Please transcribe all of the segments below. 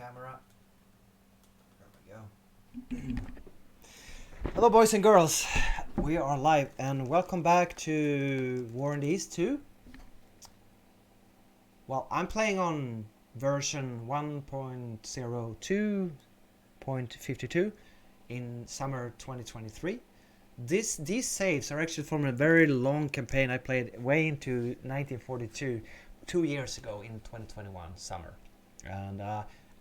camera. There we go. Hello, boys and girls. We are live, and welcome back to War in the East 2. Well, I'm playing on version 1.02.52 in summer 2023. These saves are actually from a very long campaign I played way into 1942, 2 years ago in 2021 summer. And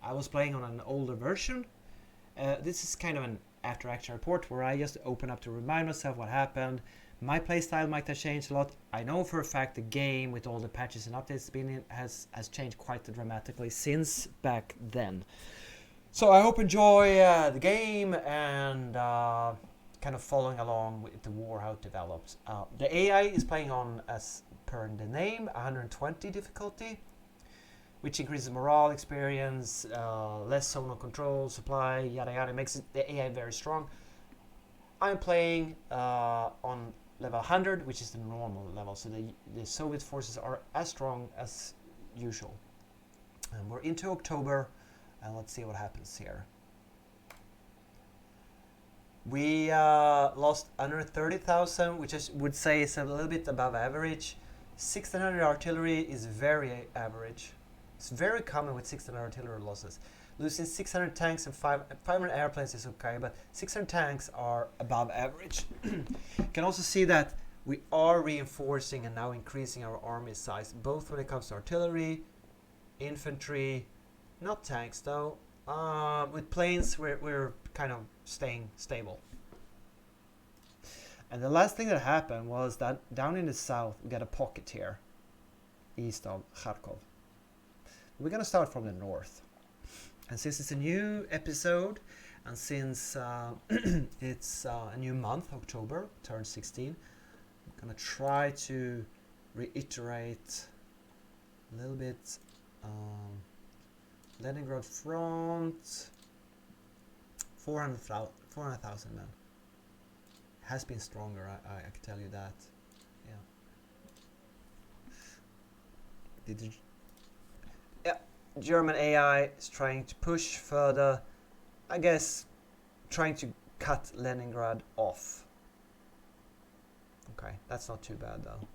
I was playing on an older version. This is kind of an after action report where I just open up to remind myself what happened. My playstyle might have changed a lot. I know for a fact the game with all the patches and updates been in has changed quite dramatically since back then. So I hope you enjoy the game and kind of following along with the war, how it develops. The AI is playing on, as per the name, 120 difficulty, which increases morale, experience, less zonal control, supply, yada yada, makes the AI very strong. I'm playing on level 100, which is the normal level, so the Soviet forces are as strong as usual. And we're into October, and let's see what happens here. We lost under 30,000, which I would say is a little bit above average. 1600 artillery is very average. It's very common with 1600 artillery losses. Losing 600 tanks and 500 airplanes is okay, but 600 tanks are above average. You can also see that we are reinforcing and now increasing our army size, both when it comes to artillery, infantry, not tanks though. With planes, we're kind of staying stable. And the last thing that happened was that down in the south, we got a pocket here, east of Kharkov. We're going to start from the north. And since it's a new episode, and since it's a new month, October, turn 16, I'm going to try to reiterate a little bit. Leningrad front, 400,000 men. Has been stronger, I can tell you that. Yeah. German AI is trying to push further. I guess trying to cut Leningrad off. Okay, that's not too bad though.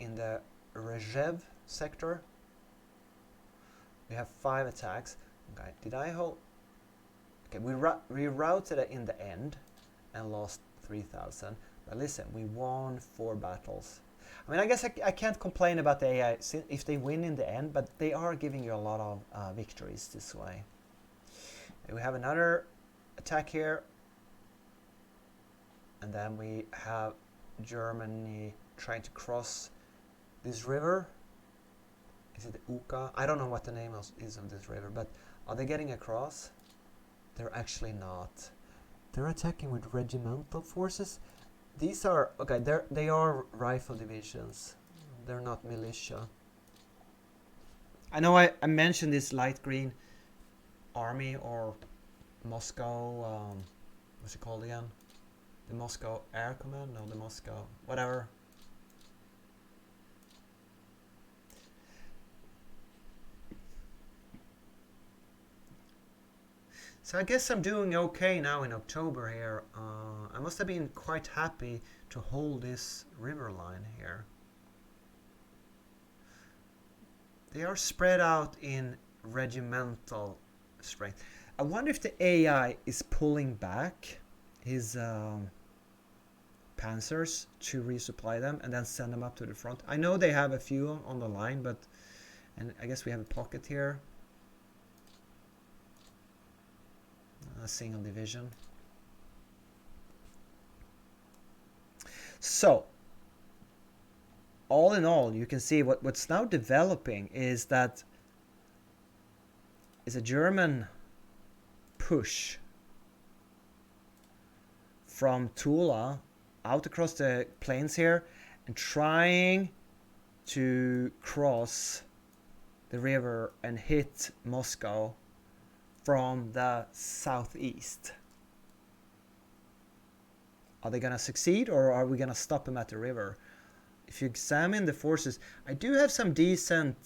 In the Rzhev sector, we have 5 attacks. Okay, did I hold? Okay, we rerouted it in the end and lost 3,000. But listen, we won 4 battles. I mean, I guess I can't complain about the AI if they win in the end, but they are giving you a lot of victories this way. And we have another attack here. And then we have Germany trying to cross this river. Is it Uka? I don't know what the name is of this river, but are they getting across? They're actually not. They're attacking with regimental forces. These are, okay, they are rifle divisions. They're not militia. I know I mentioned this light green army or Moscow, what's it called again? The Moscow Air Command? No, the Moscow, whatever. So I guess I'm doing okay now in October here. I must have been quite happy to hold this river line here. They are spread out in regimental strength. I wonder if the AI is pulling back his panzers to resupply them and then send them up to the front. I know they have a few on the line, but and I guess we have a pocket here. A single division. So all in all, you can see what's now developing is that is a German push from Tula out across the plains here and trying to cross the river and hit Moscow from the southeast. Are they going to succeed, or are we going to stop them at the river? If you examine the forces, I do have some decent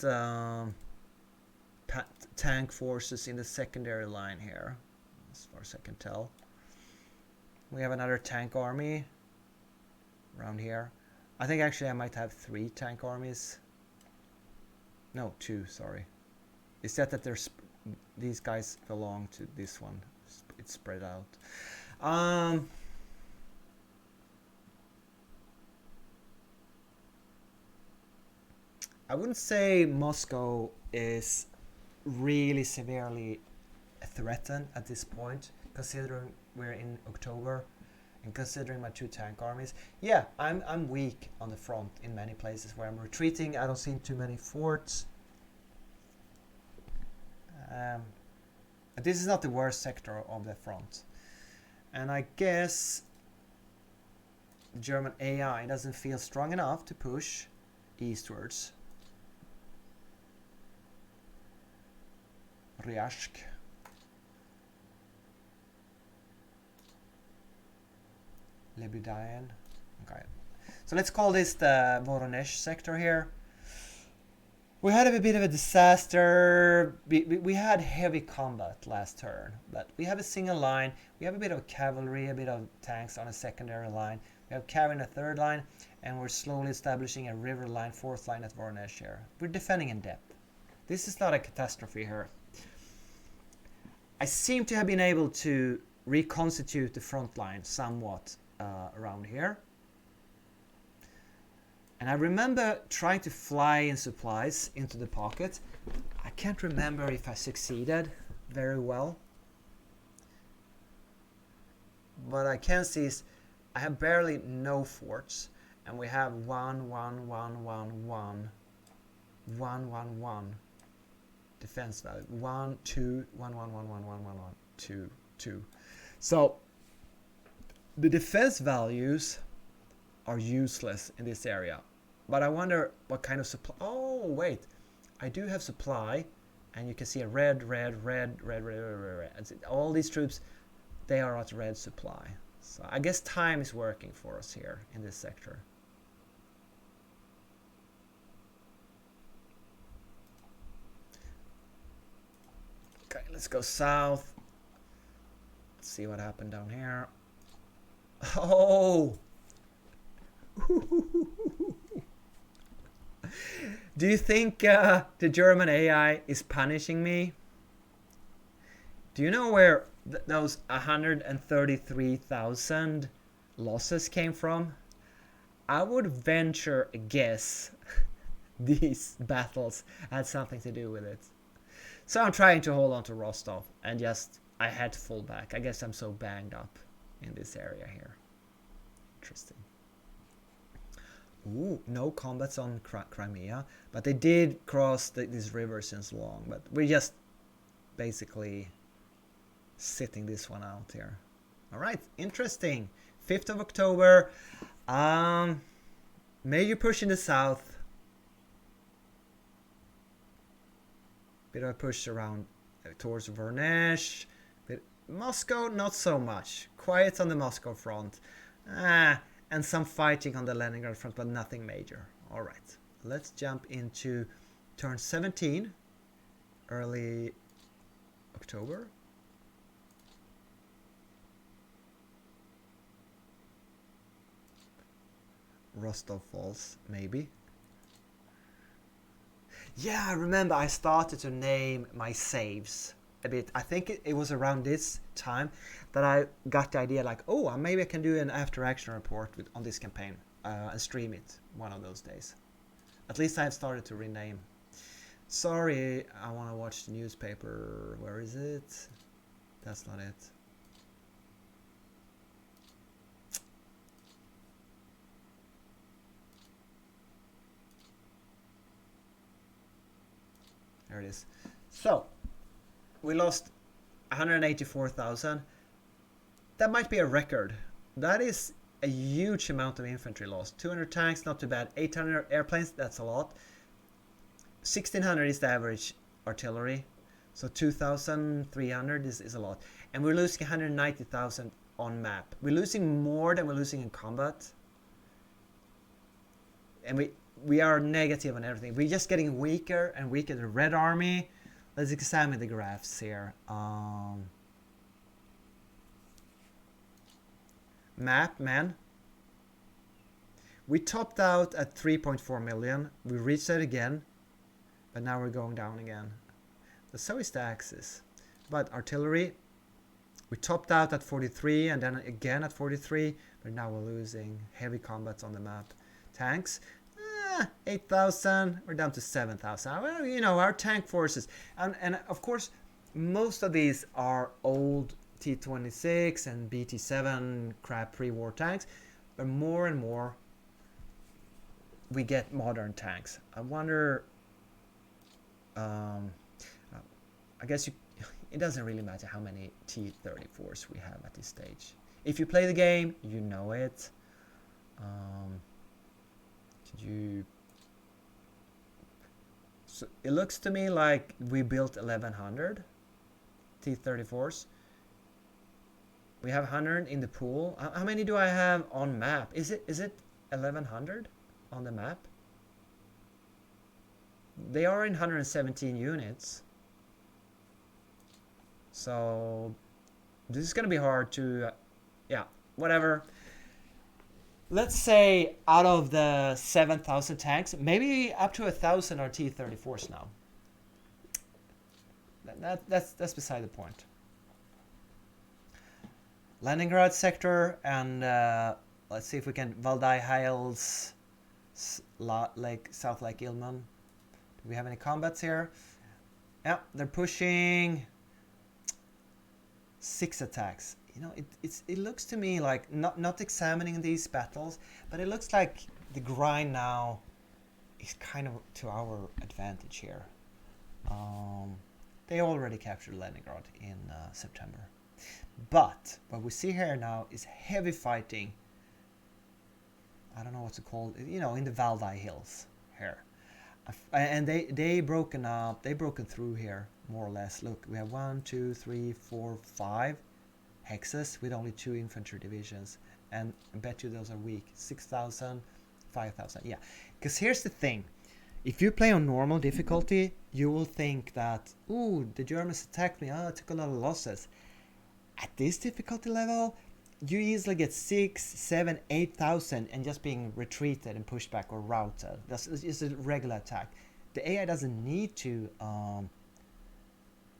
tank forces in the secondary line here, as far as I can tell. We have another tank army around here. I think actually I might have 3 tank armies. No, 2, sorry. It's that there's these guys belong to this one. It's spread out. I wouldn't say Moscow is really severely threatened at this point, considering we're in October and considering my 2 tank armies. Yeah, I'm weak on the front in many places where I'm retreating. I don't see too many forts. This is not the worst sector of the front. And I guess German AI doesn't feel strong enough to push eastwards. Ryazk. Lebudian. Okay. So let's call this the Voronezh sector here. We had a bit of a disaster. We had heavy combat last turn, but we have a single line. We have a bit of cavalry, a bit of tanks on a secondary line. We have cavalry in a third line, and we're slowly establishing a river line, fourth line at Voronezh here. We're defending in depth. This is not a catastrophe here. I seem to have been able to reconstitute the front line somewhat around here. And I remember trying to fly in supplies into the pocket. I can't remember if I succeeded very well. What I can see is I have barely no forts. And we have 1, 1, 1, 1, 1, 1, 1, 1 defense value. 1, 2, 1, 1, 1, 1, 1, 1, 1, 2, 2. So the defense values are useless in this area. But I wonder what kind of supply. Oh, wait. I do have supply. And you can see a red, red, red, red, red, red, red, red. And all these troops, they are at red supply. So I guess time is working for us here in this sector. Okay, let's go south. Let's see what happened down here. Oh! Do you think the German AI is punishing me? Do you know where those 133,000 losses came from? I would venture a guess these battles had something to do with it. So I'm trying to hold on to Rostov and I had to fall back. I guess I'm so banged up in this area here. Interesting. Ooh, no combats on Crimea, but they did cross these rivers since long, but we're just basically sitting this one out here. All right, interesting. 5th of October, major push in the south, bit of a push around towards Voronezh, but Moscow not so much, quiet on the Moscow front. And some fighting on the Leningrad front, but nothing major. All right, let's jump into turn 17, early October. Rostov Falls, maybe. Yeah, I remember I started to name my saves a bit. I think it was around this time that I got the idea like, oh, maybe I can do an after action report on this campaign and stream it one of those days. At least I've started to rename. Sorry, I want to watch the newspaper. Where is it? That's not it. There it is. So, we lost 184,000. That might be a record. That is a huge amount of infantry loss. 200 tanks, not too bad. 800 airplanes, that's a lot. 1,600 is the average artillery. So 2,300 is a lot. And we're losing 190,000 on map. We're losing more than we're losing in combat. And we are negative on everything. We're just getting weaker and weaker. The Red Army, Let's examine the graphs here. Map, man. We topped out at 3.4 million. We reached that again, but now we're going down again. So is the Axis. But artillery, we topped out at 43 and then again at 43, but now we're losing heavy combats on the map. Tanks, 8,000, we're down to 7,000. Well, you know, our tank forces, and of course, most of these are old T-26 and BT-7 crap pre-war tanks, but more and more we get modern tanks. I wonder, I guess it doesn't really matter how many T-34s we have at this stage. If you play the game, you know it. So it looks to me like we built 1,100 T-34s. We have 100 in the pool. How many do I have on map? Is it 1,100 on the map? They are in 117 units. So this is gonna be hard to, yeah, whatever. Let's say out of the 7,000 tanks, maybe up to 1,000 are T-34s now. That's beside the point. Leningrad sector, and let's see if we can Valdai Hills, Lake, South Lake Ilmen. Do we have any combats here? Yeah, they're pushing 6 attacks. You know, it looks to me like, not examining these battles, but it looks like the grind now is kind of to our advantage here. They already captured Leningrad in September. But what we see here now is heavy fighting. I don't know what to call it, you know, in the Valdai Hills here. And they broken through here, more or less. Look, we have 1, 2, 3, 4, 5 hexes with only 2 infantry divisions, and I bet you those are weak. 6,000, 5,000, yeah. Because here's the thing, if you play on normal difficulty, you will think that, ooh, the Germans attacked me, I took a lot of losses. At this difficulty level, you easily get 6, 7, 8,000 and just being retreated and pushed back or routed. That's just a regular attack. The AI doesn't need to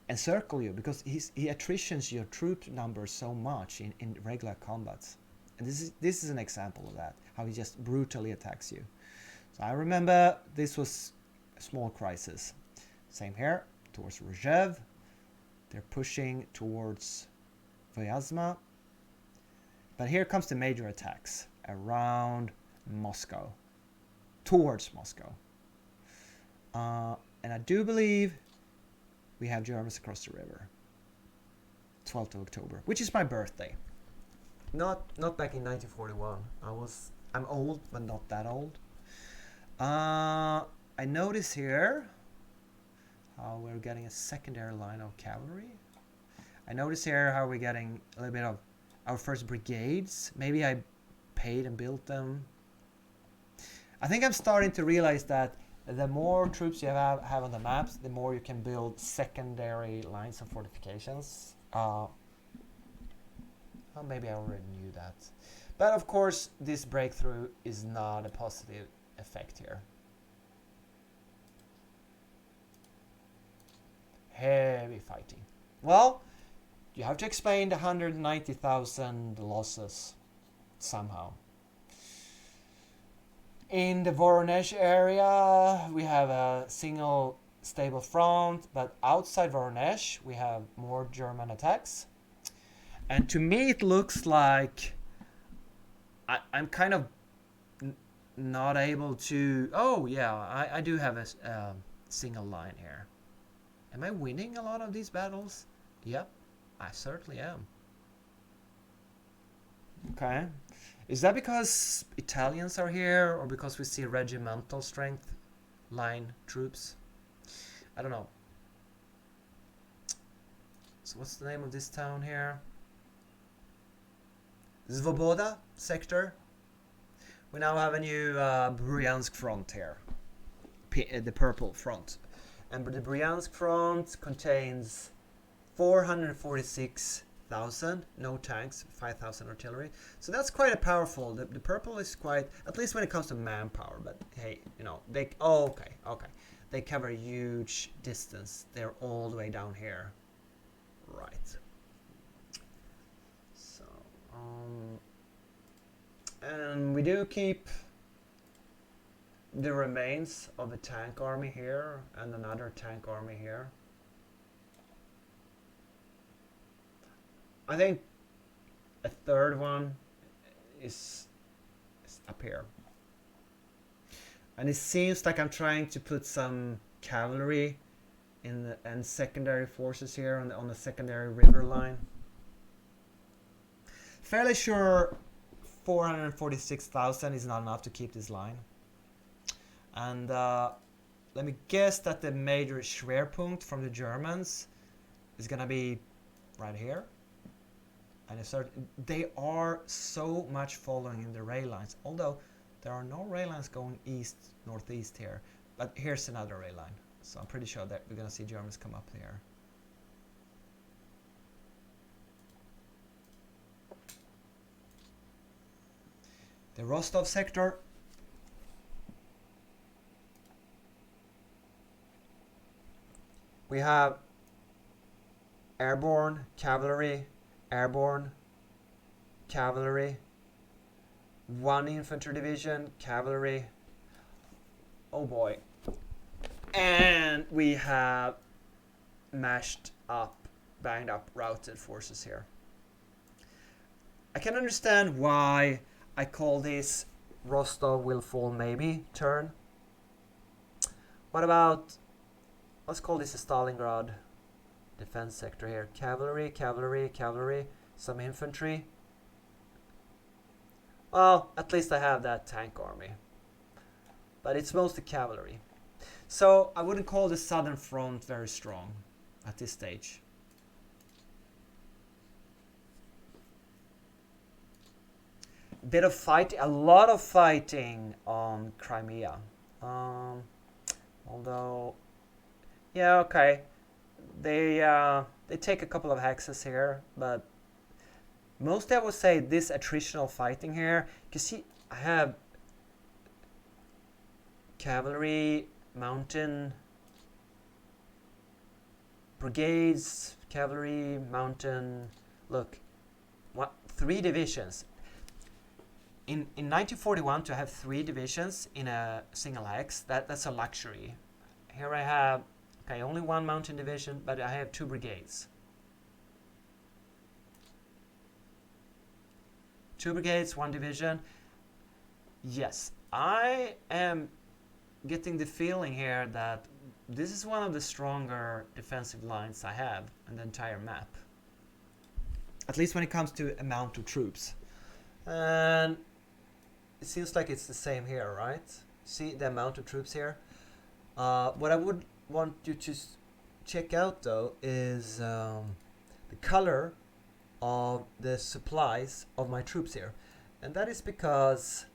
encircle you, because he attritions your troop numbers so much in regular combats. And this is an example of that, how he just brutally attacks you. So I remember this was a small crisis. Same here, towards Rzhev. They're pushing towards Vyazma. But here comes the major attacks around Moscow, towards Moscow. And I do believe we have Germans across the river. 12th of October, which is my birthday. Not back in 1941. I'm old, but not that old. I notice here how we're getting a secondary line of cavalry. I notice here how we're getting a little bit of our first brigades. Maybe I paid and built them. I think I'm starting to realize that the more troops you have on the maps, the more you can build secondary lines of fortifications. Well, maybe I already knew that. But of course, this breakthrough is not a positive effect here. Heavy fighting. Well, you have to explain the 190,000 losses somehow. In the Voronezh area, we have a single stable front, but outside Voronezh, we have more German attacks. And to me, it looks like I'm kind of not able to... Oh, yeah, I do have a single line here. Am I winning a lot of these battles? Yep. I certainly am. Okay. Is that because Italians are here, or because we see regimental strength line troops? I don't know. So what's the name of this town here? Svoboda sector. We now have a new Bryansk front here. The purple front. And the Bryansk front contains 446,000, no tanks, 5,000 artillery. So that's quite powerful. The purple is quite, at least when it comes to manpower. But hey, you know, they, oh, okay. They cover a huge distance. They're all the way down here. Right. So, and we do keep the remains of a tank army here and another tank army here. I think a third one is up here. And it seems like I'm trying to put some cavalry in the, and secondary forces here on the secondary river line. Fairly sure 446,000 is not enough to keep this line. And let me guess that the major Schwerpunkt from the Germans is gonna be right here. And they are so much following in the rail lines, although there are no rail lines going east northeast here. But here's another rail line, so I'm pretty sure that we're gonna see Germans come up here. The Rostov sector. We have airborne cavalry, airborne cavalry, 1 infantry division, cavalry. Oh boy. And we have mashed up, banged up, routed forces here. I can understand why I call this Rostov will fall maybe turn. What about, let's call this a Stalingrad defense sector here. Cavalry, cavalry, cavalry, some infantry. Well, at least I have that tank army. But it's mostly cavalry. So I wouldn't call the southern front very strong at this stage. Bit of fight, a lot of fighting on Crimea. Although, yeah, okay. They take a couple of hexes here, but mostly I would say this attritional fighting here. You see, I have cavalry, mountain, brigades, cavalry, mountain. Look, what, 3 divisions. In 1941, to have 3 divisions in a single hex, that's a luxury. Here I have, okay, only 1 mountain division, but I have 2 brigades. 2 brigades, 1 division. Yes, I am getting the feeling here that this is one of the stronger defensive lines I have on the entire map. At least when it comes to amount of troops. And it seems like it's the same here, right? See the amount of troops here? What I would want you to check out though is the color of the supplies of my troops here. And that is because,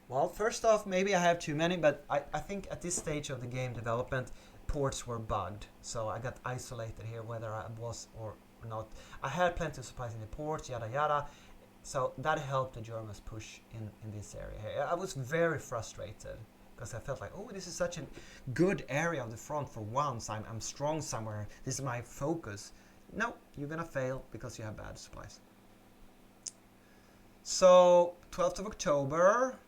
well, first off, maybe I have too many, but I think at this stage of the game development, ports were bugged. So I got isolated here whether I was or not. I had plenty of supplies in the ports, yada yada. So that helped the Germans push in this area. I was very frustrated because I felt like, oh, this is such a good area of the front for once. I'm strong somewhere. This is my focus. No, you're gonna fail because you have bad supplies. So 12th of October,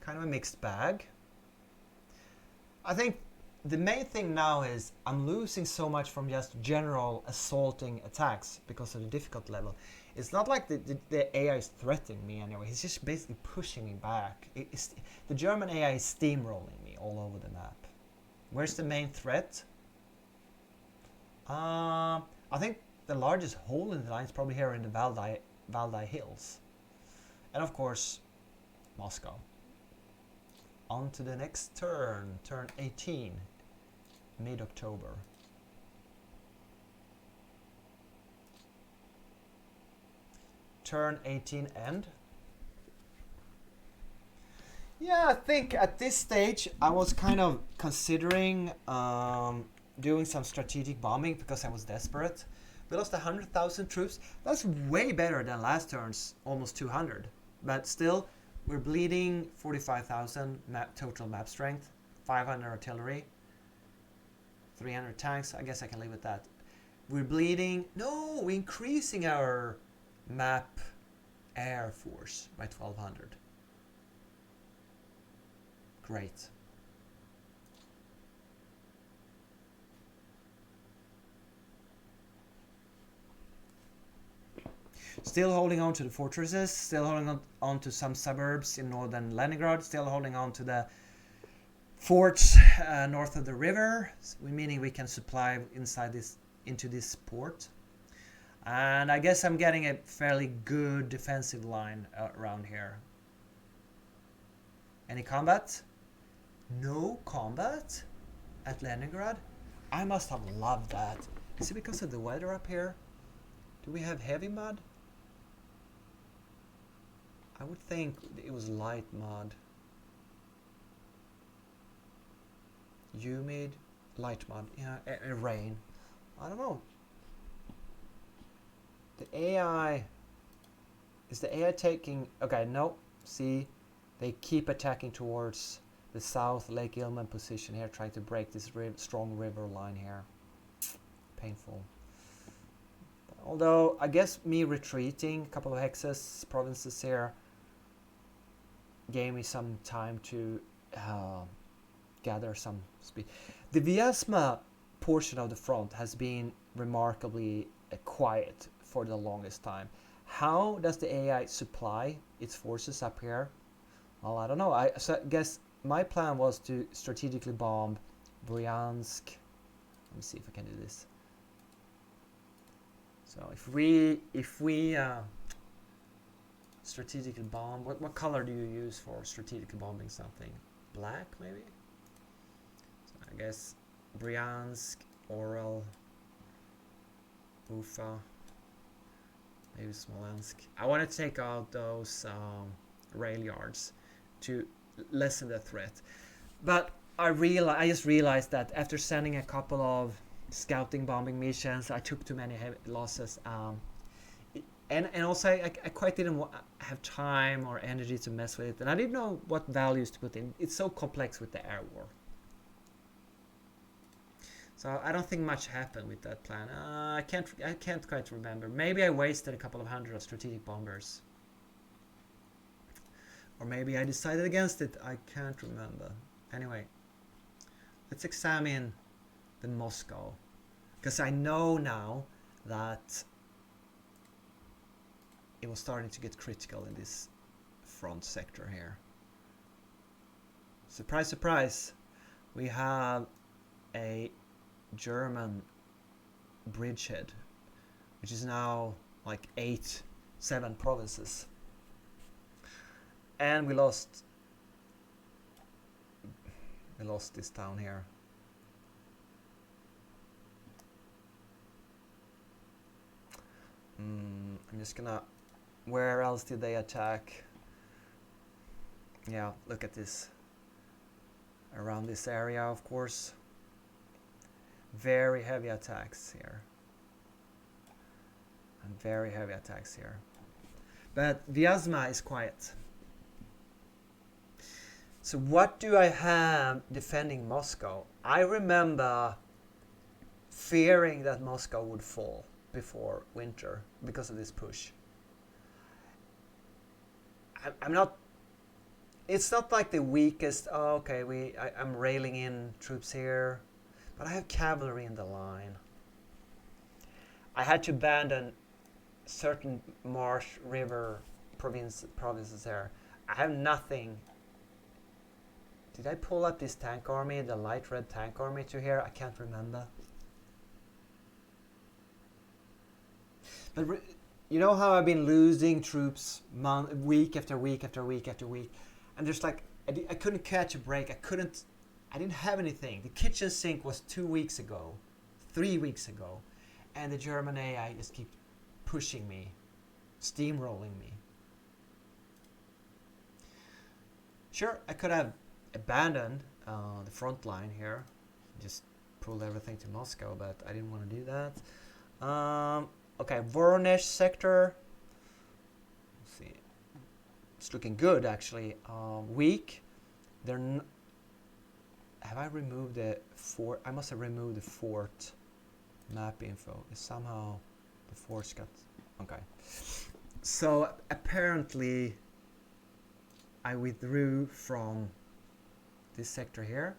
kind of a mixed bag. I think the main thing now is I'm losing so much from just general assaulting attacks because of the difficult level. It's not like the AI is threatening me anyway. It's just basically pushing me back. The German AI is steamrolling me all over the map. Where's the main threat? I think the largest hole in the line is probably here in the Valdai Hills. And of course, Moscow. On to the next turn, turn 18, mid-October. Turn 18 end. Yeah, I think at this stage I was kind of considering doing some strategic bombing because I was desperate. We lost 100,000 troops. That's way better than last turn's almost 200. But still, we're bleeding 45,000 total map strength, 500 artillery, 300 tanks. I guess I can live with that. We're bleeding. No, we're increasing our map air force by 1,200. Great. Still holding on to the fortresses, still holding on to some suburbs in northern Leningrad, still holding on to the forts north of the river, meaning we can supply inside this into this port. And I guess I'm getting a fairly good defensive line around here. Any combat? No combat at Leningrad? I must have loved that. Is it because of the weather up here? Do we have heavy mud? I would think it was light mud. Humid, light mud, yeah, rain. I don't know. The AI... Is the AI taking... Okay, no. See, they keep attacking towards the south Lake Ilmen position here, trying to break this strong river line here. Painful. Although, I guess me retreating a couple of hexes, provinces here, gave me some time to gather some speed. The Vyazma portion of the front has been remarkably quiet for the longest time. How does the AI supply its forces up here? Well, I don't know. I guess my plan was to strategically bomb Bryansk. Let me see if I can do this. So if we strategically bomb, what color do you use for strategically bombing something? Black, maybe? So I guess Bryansk, Oral, Ufa, maybe Smolensk. I want to take out those rail yards to lessen the threat. But I just realized that after sending a couple of scouting bombing missions, I took too many losses. And also I quite didn't have time or energy to mess with it, and I didn't know what values to put in. It's so complex with the air war. So I don't think much happened with that plan. I can't quite remember. Maybe I wasted a couple of hundred of strategic bombers. Or maybe I decided against it. I can't remember. Anyway, let's examine the Moscow. Because I know now that it was starting to get critical in this front sector here. Surprise, surprise. We have a German bridgehead, which is now like 7 provinces. And we lost this town here. I'm just gonna... Where else did they attack? Yeah, look at this. Around this area, of course. Very heavy attacks here. And very heavy attacks here. But Vyazma is quiet. So what do I have defending Moscow? I remember fearing that Moscow would fall before winter because of this push. I'm not... It's not like the weakest... Oh, okay, I'm railing in troops here. But I have cavalry in the line. I had to abandon certain marsh river provinces there. I have nothing. Did I pull up this tank army, the light red tank army to here? I can't remember. But you know how I've been losing troops week after week after week after week, and there's like I couldn't catch a break. I didn't have anything. The kitchen sink was 2 weeks ago, 3 weeks ago, and the German AI just keep pushing me, steamrolling me. Sure, I could have abandoned the front line here, just pulled everything to Moscow, but I didn't want to do that. Okay, Voronezh sector. Let's see, it's looking good actually. Weak. Have I removed the fort? I must have removed the fort map info. Is somehow the fort's got. Okay. So apparently I withdrew from this sector here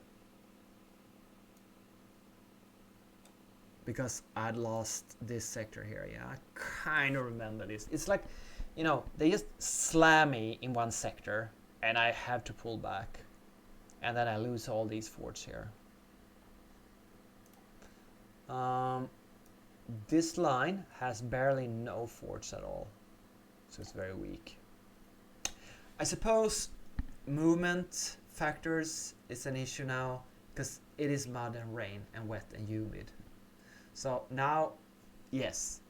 because I'd lost this sector here. Yeah, I kind of remember this. It's like, you know, they just slam me in one sector and I have to pull back. And then I lose all these forts here. This line has barely no forts at all. So it's very weak. I suppose movement factors is an issue now because it is mud and rain and wet and humid. So now, yes,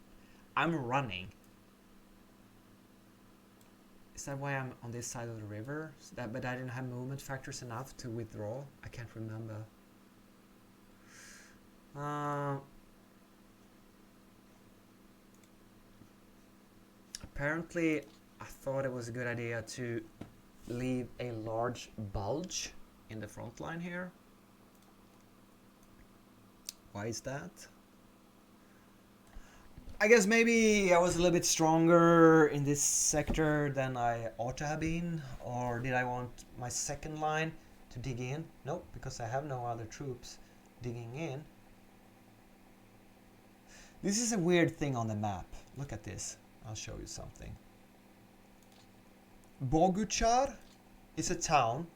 I'm running. Is that why I'm on this side of the river? But I didn't have movement factors enough to withdraw? I can't remember. Apparently, I thought it was a good idea to leave a large bulge in the front line here. Why is that? I guess maybe I was a little bit stronger in this sector than I ought to have been, or did I want my second line to dig in? Nope, because I have no other troops digging in. This is a weird thing on the map. Look at this. I'll show you something. Boguchar is a town,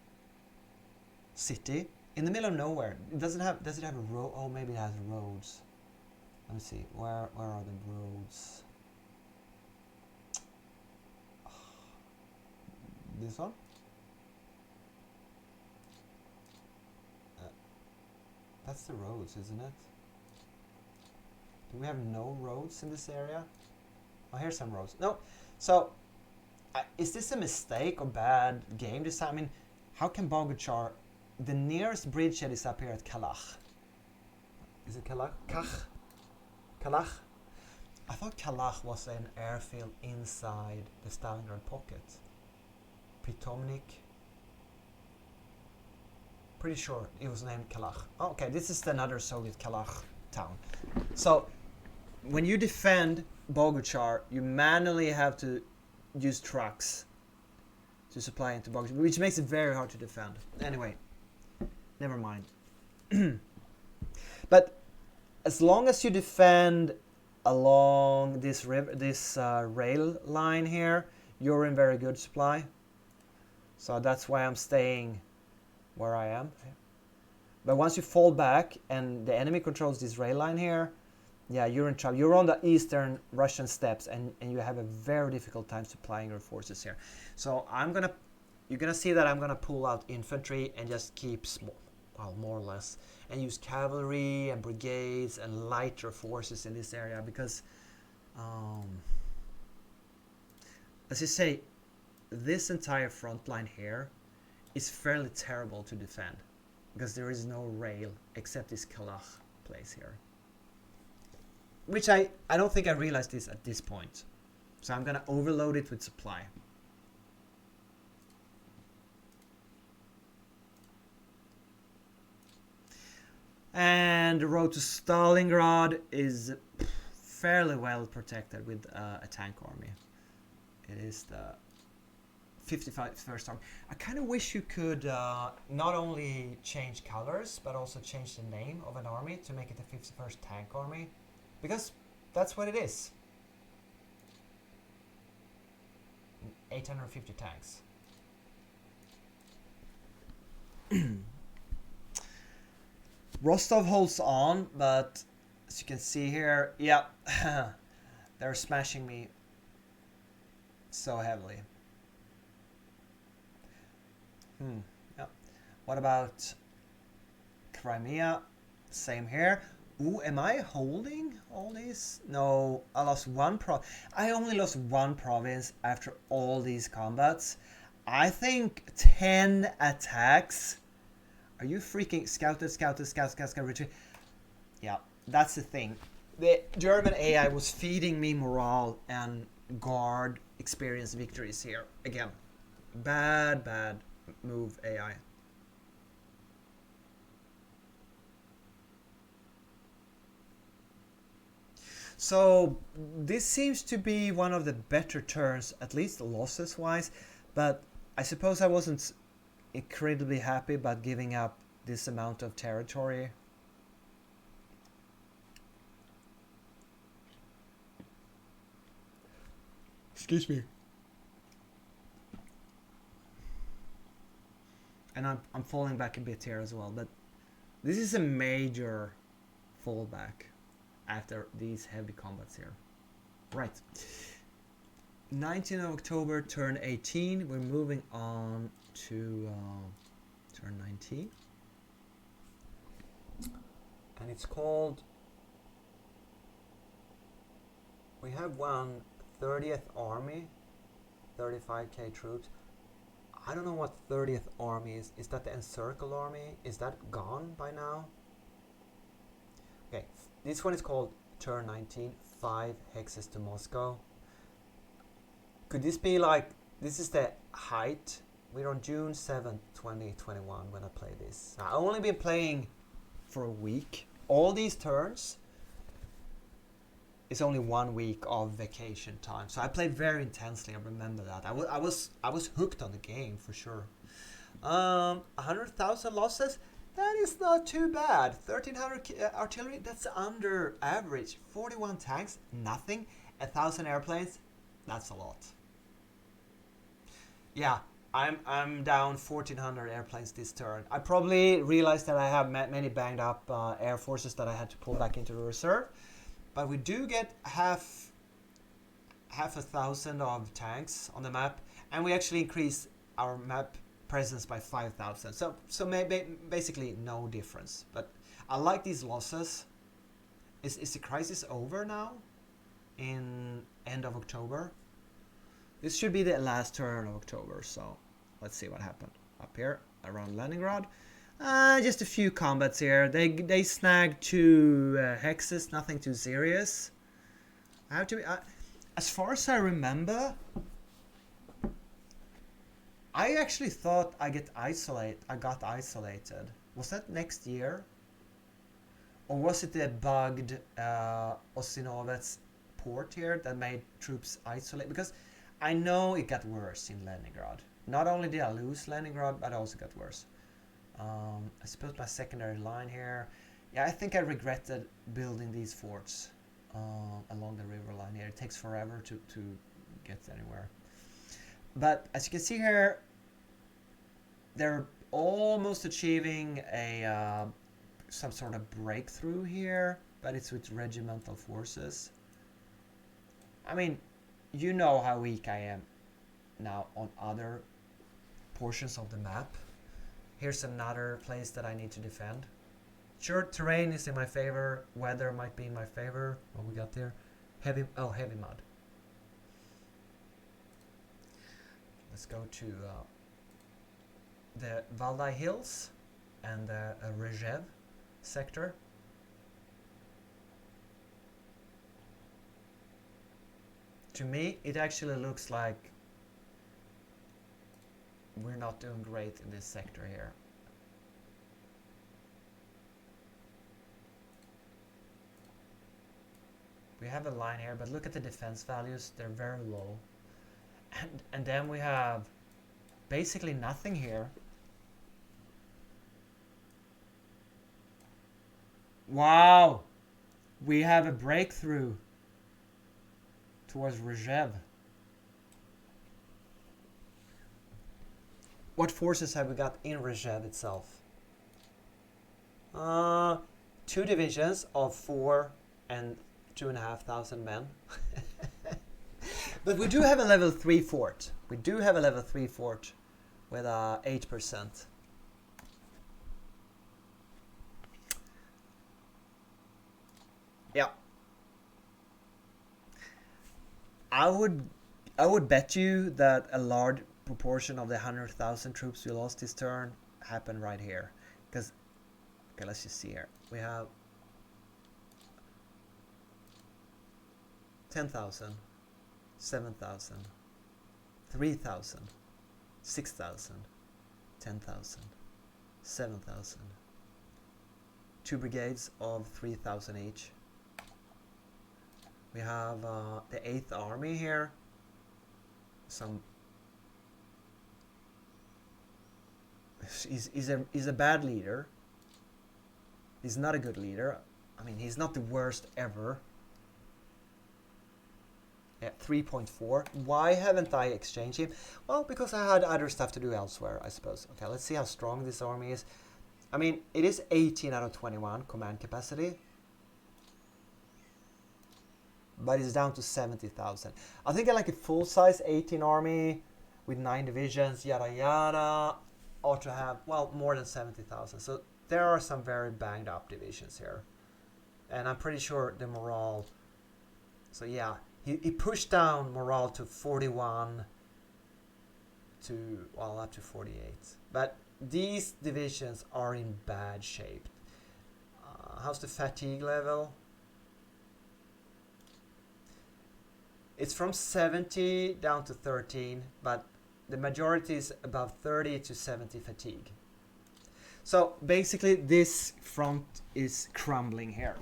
city, in the middle of nowhere. It does it have a road? Oh, maybe it has roads. Let me see. Where are the roads? This one? That's the roads, isn't it? Do we have no roads in this area? Oh, here's some roads. No. So, is this a mistake or bad game design? I mean, how can Boguchar... The nearest bridgehead is up here at Kalach. Is it Kalach? Kalach? I thought Kalach was an airfield inside the Stalingrad pocket. Pitomnik. Pretty sure it was named Kalach. Oh, okay, this is another Soviet Kalach town. So, when you defend Boguchar, you manually have to use trucks to supply into Boguchar, which makes it very hard to defend. Anyway, never mind. But as long as you defend along this river, this rail line here, you're in very good supply. So that's why I'm staying where I am. But once you fall back and the enemy controls this rail line here, yeah, you're in trouble. You're on the eastern Russian steppes, and you have a very difficult time supplying your forces here. So you're gonna see that I'm gonna pull out infantry and just keep small, well, more or less, and use cavalry and brigades and lighter forces in this area because, as you say, this entire front line here is fairly terrible to defend because there is no rail except this Kalach place here. Which I don't think I realized this at this point. So I'm gonna overload it with supply. And the road to Stalingrad is fairly well protected with a tank army. It is the 51st Army. I kind of wish you could not only change colors, but also change the name of an army to make it the 51st Tank Army. Because that's what it is. 850 tanks. Rostov holds on, but as you can see here, yeah, they're smashing me so heavily. Yeah. What about Crimea? Same here. Ooh, am I holding all these? No, I lost one I only lost one province after all these combats. I think 10 attacks. Are you freaking scout, retreat? Yeah, that's the thing. The German AI was feeding me morale and guard experience victories here. Again, bad move AI. So this seems to be one of the better turns, at least losses wise, but I suppose I wasn't incredibly happy about giving up this amount of territory. Excuse me. And I'm falling back a bit here as well, but this is a major fallback after these heavy combats here. Right. 19th of October, turn 18. We're moving on to turn 19. And it's called... We have one 30th Army, 35k troops. I don't know what 30th Army is. Is that the Encircle Army? Is that gone by now? Okay, this one is called Turn 19, 5 hexes to Moscow. Could this be like, this is the height? We're on June 7th, 2021 when I play this. I've only been playing for a week. All these turns is only 1 week of vacation time. So I played very intensely, I remember that. I was hooked on the game for sure. 100,000 losses? That is not too bad. 1,300 artillery, that's under average. 41 tanks, nothing. 1,000 airplanes, that's a lot. Yeah, I'm down 1,400 airplanes this turn. I probably realized that I have many banged up air forces that I had to pull back into the reserve. But we do get half a thousand of tanks on the map, and we actually increase our map presence by 5,000. So maybe basically no difference. But I like these losses. Is the crisis over now? In end of October? This should be the last turn of October, so let's see what happened. Up here, around Leningrad. Just a few combats here. They snagged 2 hexes, nothing too serious. I have to as far as I remember, I actually thought I got isolated. Was that next year? Or was it the bugged Osinovets port here that made troops isolate? Because I know it got worse in Leningrad. Not only did I lose Leningrad, but it also got worse. I suppose my secondary line here. Yeah, I think I regretted building these forts along the river line here. It takes forever to get anywhere. But as you can see here, they're almost achieving a some sort of breakthrough here, but it's with regimental forces. I mean, you know how weak I am now on other portions of the map. Here's another place that I need to defend. Sure, terrain is in my favor. Weather might be in my favor. What we got there? Heavy mud. Let's go to the Valdai Hills and the Rzhev sector. To me, it actually looks like we're not doing great in this sector here. We have a line here, but look at the defense values. They're very low. And then we have basically nothing here. Wow! We have a breakthrough towards Rzhev. What forces have we got in Rzhev itself? 2 divisions of 4 and 2,500 men. But we do have a level 3 fort. We do have a level 3 fort with 8%. Yeah. I would bet you that a large proportion of the 100,000 troops we lost this turn happened right here. Because, okay, let's just see here. We have 10,000, 7,000, 3,000, 6,000, 10,000, 7,000. 2 brigades of 3,000 each. We have the 8th Army here. He's a bad leader. He's not a good leader. I mean, he's not the worst ever. At 3.4. Why haven't I exchanged him? Well, because I had other stuff to do elsewhere, I suppose. Okay, let's see how strong this army is. I mean, it is 18 out of 21 command capacity. But it's down to 70,000. I think I like a full-size 18 army with 9 divisions, yada yada, ought to have, well, more than 70,000. So there are some very banged up divisions here. And I'm pretty sure the morale... So yeah, he pushed down morale to 41 to, well, up to 48. But these divisions are in bad shape. How's the fatigue level? It's from 70 down to 13, but the majority is above 30 to 70 fatigue. So basically this front is crumbling here.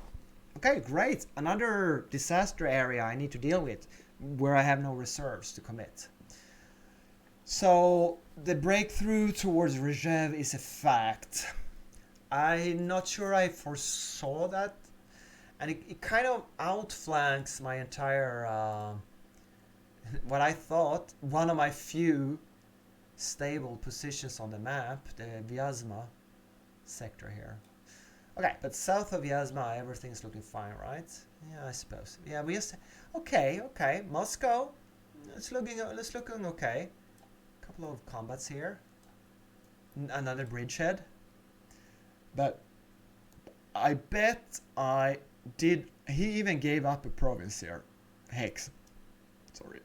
Okay, great. Another disaster area I need to deal with where I have no reserves to commit. So the breakthrough towards Rzhev is a fact. I'm not sure I foresaw that. And it kind of outflanks my entire, what I thought, one of my few stable positions on the map, the Vyazma sector here. Okay, but south of Vyazma, everything's looking fine, right? Yeah, I suppose. Yeah, we just... Okay. Moscow, it's looking okay. Couple of combats here. Another bridgehead. But I bet I did... He even gave up a province here. Hex. Sorry.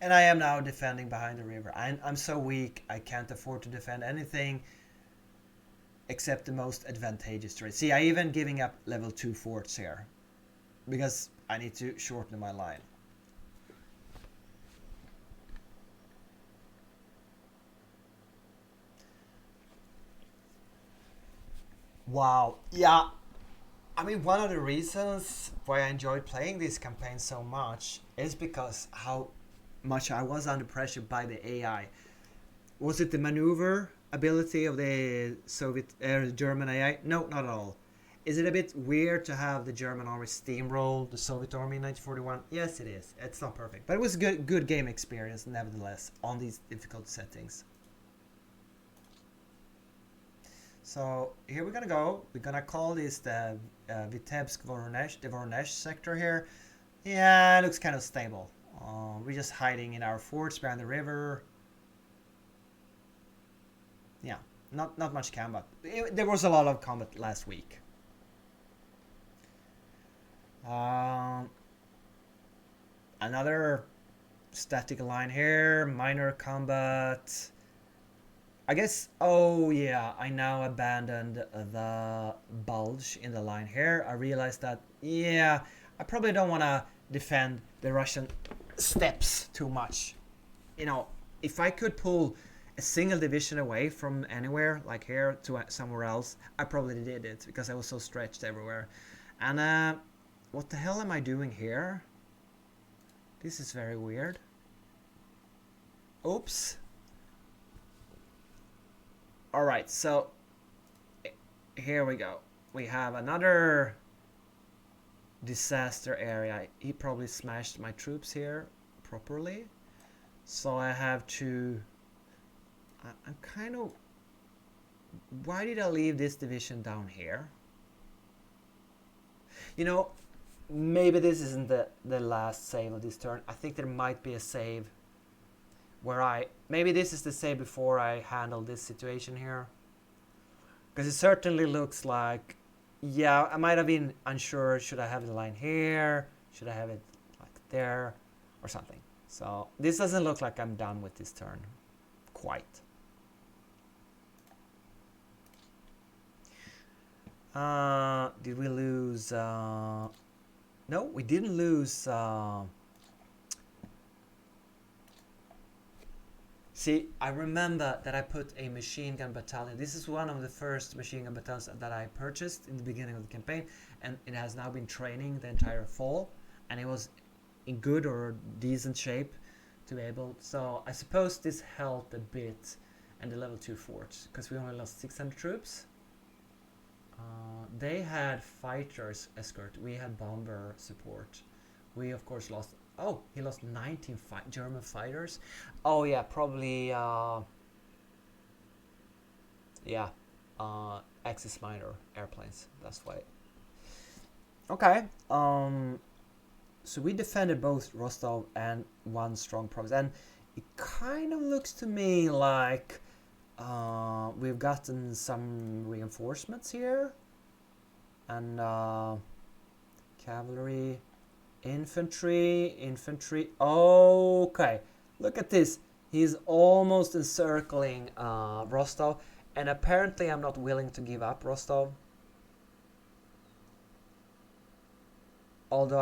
And I am now defending behind the river. I'm so weak, I can't afford to defend anything except the most advantageous trade. See, I even giving up level 2 forts here because I need to shorten my line. Wow, yeah. I mean, one of the reasons why I enjoyed playing this campaign so much is because how much I was under pressure by the AI. Was it the maneuver ability of the German AI? No, not at all. Is it a bit weird to have the German army steamroll the Soviet army in 1941? Yes, it is. It's not perfect, but it was a good game experience nevertheless on these difficult settings. So here we're gonna go. We're gonna call this the Vitebsk Voronezh, the Voronezh sector here. Yeah, it looks kind of stable. We're just hiding in our forts behind the river. Yeah, not much combat. There was a lot of combat last week. Another static line here, minor combat. I guess, oh yeah, I now abandoned the bulge in the line here. I realized that, yeah, I probably don't want to defend the Russian steppes too much. You know, if I could pull a single division away from anywhere, like here to somewhere else, I probably did it because I was so stretched everywhere. And what the hell am I doing here? This is very weird. Oops. Alright, so here we go. We have another disaster area. He probably smashed my troops here properly. So I have to... I'm kind of... Why did I leave this division down here? You know, maybe this isn't the last save of this turn. I think there might be a save where maybe this is the save before I handle this situation here. Because it certainly looks like, yeah, I might have been unsure. Should I have the line here? Should I have it like there or something. So this doesn't look like I'm done with this turn. Quite. Did we lose? No, we didn't lose. See, I remember that I put a machine gun battalion. This is one of the first machine gun battalions that I purchased in the beginning of the campaign, and it has now been training the entire fall, and it was in good or decent shape to be able. So I suppose this helped a bit, and the level 2 forts, because we only lost 600 troops. They had fighters escort. We had bomber support. We of course lost. Oh, he lost 19 German fighters. Oh yeah, probably. Yeah, Axis Minor airplanes. That's why. Okay. So we defended both Rostov and one strong province, and it kind of looks to me like we've gotten some reinforcements here, and cavalry, infantry. Okay, look at this. He's almost encircling Rostov, and apparently I'm not willing to give up Rostov. Although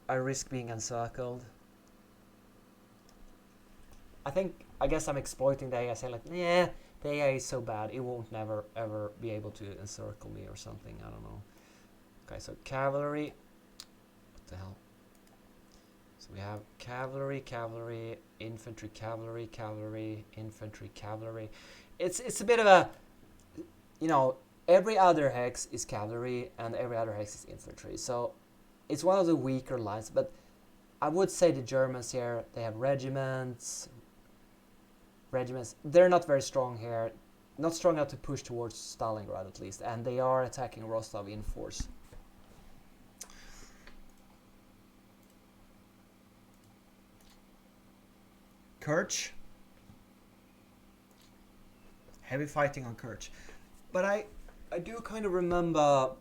I risk being encircled. I guess I'm exploiting the AI, saying like, yeah, the AI is so bad, it won't never ever be able to encircle me or something. I don't know. Okay, so cavalry. What the hell? So we have cavalry, infantry, infantry, cavalry. It's a bit of a, you know, every other hex is cavalry and every other hex is infantry. So it's one of the weaker lines, but I would say the Germans here, they have regiments. They're not very strong here. Not strong enough to push towards Stalingrad at least, and they are attacking Rostov in force. Kerch. Heavy fighting on Kerch. But I do kind of remember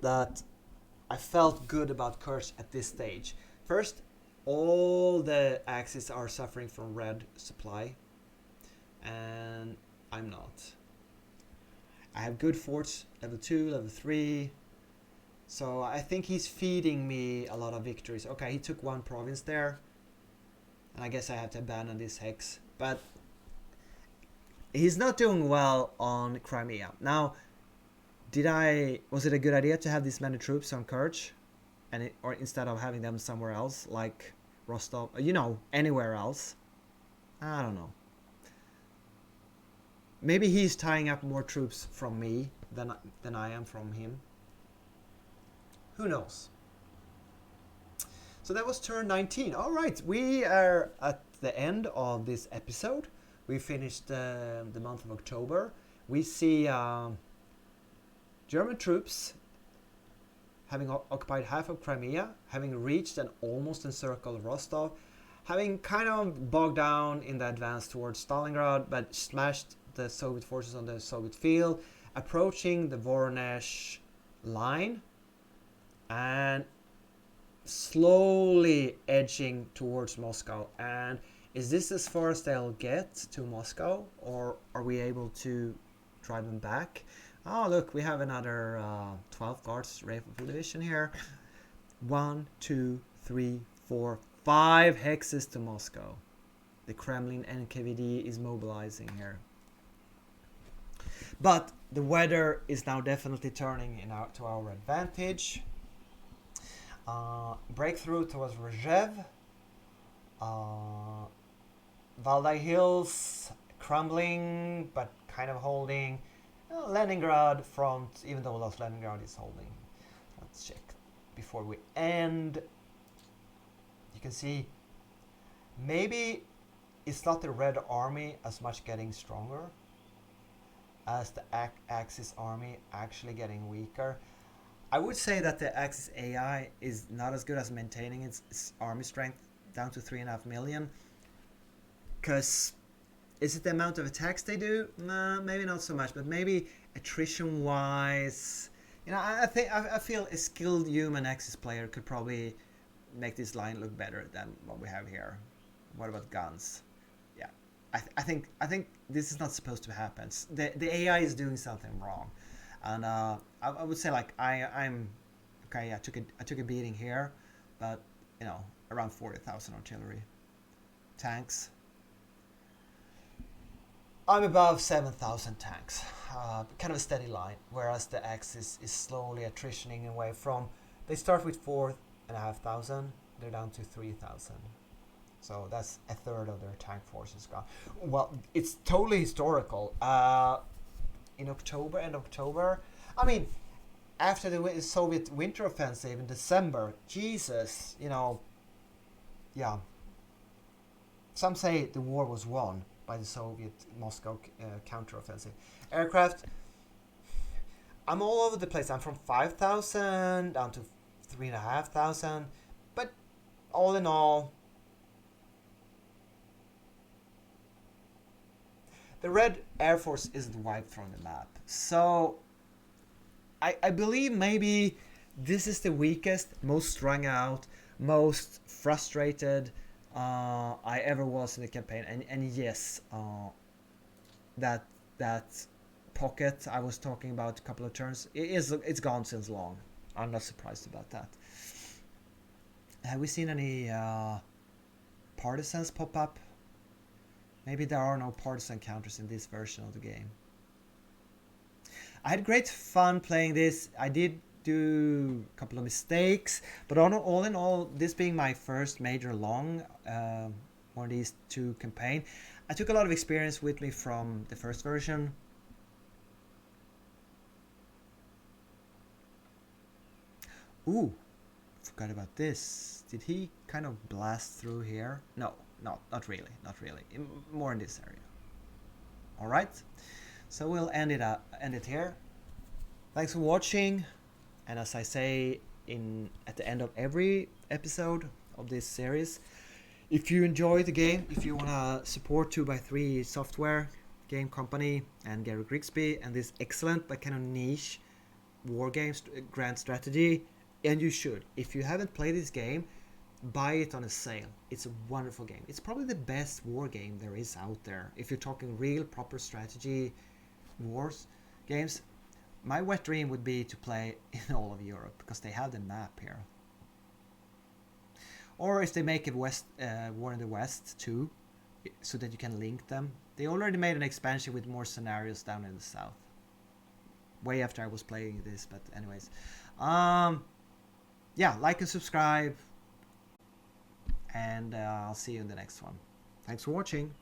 that I felt good about Kerch at this stage. First, all the Axis are suffering from red supply, and I'm not. I have good forts, level 2, level 3, so I think he's feeding me a lot of victories. Okay, he took one province there, and I guess I have to abandon this hex, but he's not doing well on Crimea. Now, was it a good idea to have this many troops on Kerch, or instead of having them somewhere else, like Rostov, anywhere else? I don't know. Maybe he's tying up more troops from me than I am from him. Who knows? So that was turn 19. All right, we are at the end of this episode. We finished the month of October. We see German troops having occupied half of Crimea, having reached and almost encircled Rostov, having kind of bogged down in the advance towards Stalingrad, but smashed the Soviet forces on the Soviet field, approaching the Voronezh line, and slowly edging towards Moscow. And is this as far as they'll get to Moscow, or are we able to drive them back? Oh, look, we have another 12 Guards Rifle Division here. 1, 2, 3, 4, 5 hexes to Moscow. The Kremlin NKVD is mobilizing here. But the weather is now definitely turning to our advantage. Breakthrough towards Rzhev. Valdai Hills crumbling, but kind of holding. Leningrad front, even though lost Leningrad is holding. Let's check before we end. You can see maybe it's not the Red Army as much getting stronger as the Axis army actually getting weaker. I would say that the Axis AI is not as good as maintaining its army strength down to 3.5 million. Because is it the amount of attacks they do? Nah, maybe not so much, but maybe attrition-wise, I feel a skilled human Axis player could probably make this line look better than what we have here. What about guns? Yeah, I think this is not supposed to happen. The AI is doing something wrong, and I would say like I'm okay. I took a beating here, but you know around 40,000 artillery, tanks. I'm above 7,000 tanks, kind of a steady line, whereas the Axis is slowly attritioning away from. They start with 4,500, they're down to 3,000. So that's a third of their tank forces gone. Well, it's totally historical. In October, end October, I mean, after the Soviet winter offensive in December, Jesus, you know, yeah. Some say the war was won by the Soviet Moscow counteroffensive. Aircraft, I'm all over the place. I'm from 5,000 down to 3,500. But all in all, the Red Air Force isn't wiped from the map. So I believe maybe this is the weakest, most strung out, most frustrated I ever was in the campaign. And yes, that that pocket I was talking about a couple of turns, it's gone since long. I'm not surprised about that. Have we seen any partisans pop up? Maybe there are no partisan counters in this version of the game. I had great fun playing this. I did do a couple of mistakes, but all in all, this being my first major long one of these two campaign, I took a lot of experience with me from the first version. Ooh, forgot about this. Did he kind of blast through here? No, not really, not really. More in this area. All right, so we'll end it here. Thanks for watching, and as I say at the end of every episode of this series, if you enjoy the game, if you want to support 2x3 Software Game Company and Gary Grigsby and this excellent but kind of niche war game grand strategy, and you should. If you haven't played this game, buy it on a sale. It's a wonderful game. It's probably the best war game there is out there. If you're talking real proper strategy wars games, my wet dream would be to play in all of Europe because they have the map here. Or if they make a War in the West too, so that you can link them. They already made an expansion with more scenarios down in the south. Way after I was playing this, but anyways. Yeah, like and subscribe. And I'll see you in the next one. Thanks for watching.